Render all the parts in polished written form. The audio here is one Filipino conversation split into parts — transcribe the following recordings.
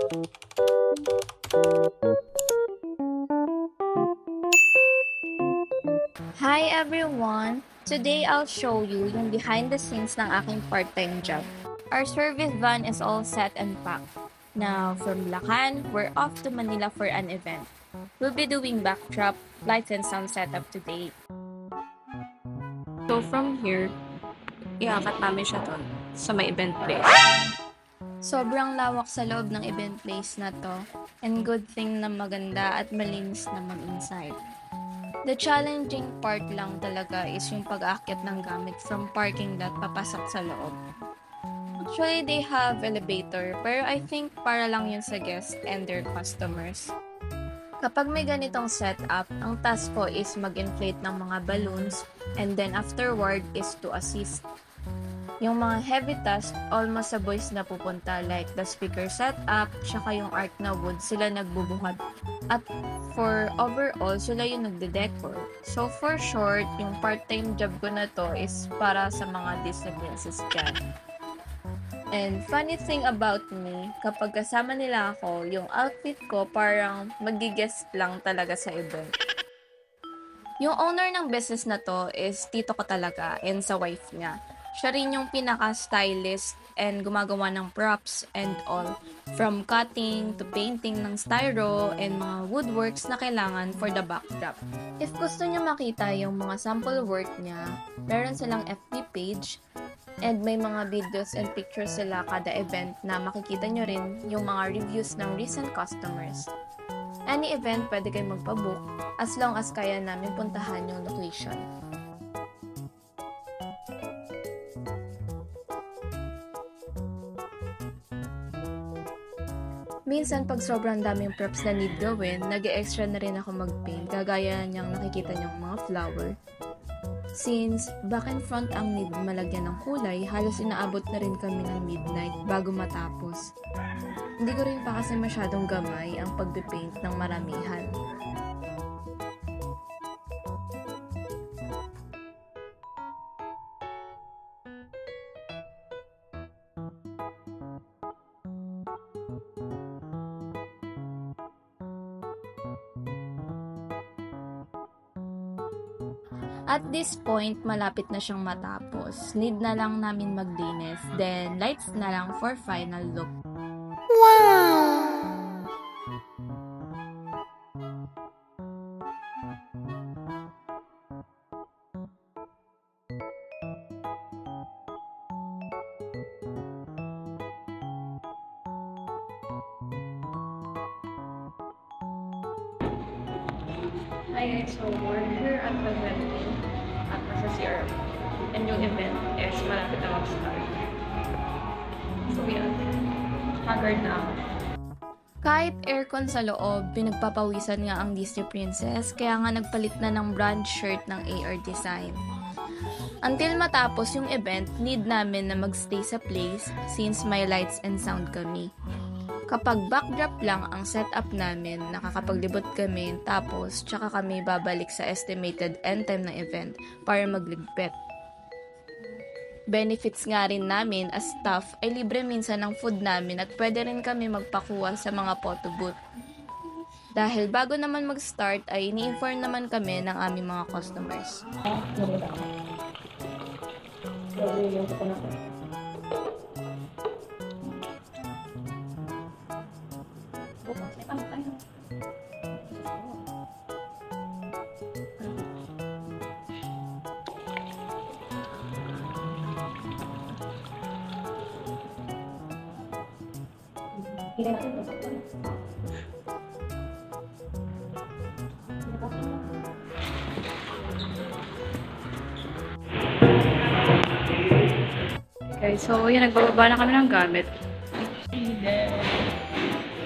Hi everyone! Today I'll show you yung behind the scenes ng aking part-time job. Our service van is all set and packed. Now, from Bulacan, we're off to Manila for an event. We'll be doing backdrop, lights and sound setup today. So from here, iaakit namin siya doon sa may event place. Sobrang lawak sa loob ng event place na to, and good thing na maganda at malinis naman inside. The challenging part lang talaga is yung pag-aakyat ng gamit from parking lot papasok sa loob. Actually, they have elevator, pero I think para lang yun sa guests and their customers. Kapag may ganitong setup, ang task ko is mag-inflate ng mga balloons, and then afterward is to assist. Yung mga heavy task, almost sa boys na pupunta, like the speaker setup, tsaka yung art na wood, sila nagbubuhat. At for overall, sila yung nagde-decor. So for short, yung part-time job ko na to is para sa mga Disney princess dyan. And funny thing about me, kapag kasama nila ako, yung outfit ko parang magi-guest lang talaga sa event. Yung owner ng business na to is tito ko talaga and sa wife niya. Siya rin yung pinaka-stylist and gumagawa ng props and all. From cutting to painting ng styro and mga woodworks na kailangan for the backdrop. If gusto niyo makita yung mga sample work niya, meron silang FB page and may mga videos and pictures sila kada event na makikita nyo rin yung mga reviews ng recent customers. Any event pwede kayo magpabook as long as kaya namin puntahan yung location. Minsan, pag sobrang daming props na need gawin, nag-extra na rin ako mag-paint, kagaya niyang nakikita niyong mga flower. Since back and front ang need malagyan ng kulay, halos inaabot na rin kami ng midnight bago matapos. Hindi ko rin pa kasi masyadong gamay ang pagpipaint ng maramihan. At this point, malapit na siyang matapos. Need na lang namin maglinis, then lights na lang for final look. Wow! Hi guys, so we're here at the venue at nasa CR. And yung event is malapit na mag-start. So yan, haggard na ako. Kahit aircon sa loob, pinagpapawisan nga ang Disney Princess, kaya nga nagpalit na ng brand shirt ng AR Design. Until matapos yung event, need namin na magstay sa place since may lights and sound kami. Kapag backdrop lang ang setup namin, nakakapaglibot kami, tapos tsaka kami babalik sa estimated end time ng event para magligpit. Benefits nga rin namin as staff ay libre minsan ng food namin at pwede rin kami magpakuha sa mga photo booth. Dahil bago naman mag-start ay ini-inform naman kami ng aming mga customers. Okay, so yun, nagbababa na kami ng gamit. And then,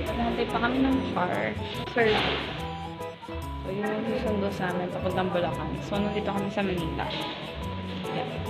naghahantay pa kami ng car. Sir. So yun yung susundo sa amin papuntang Bulacan. So nandito kami sa Manila. Yeah.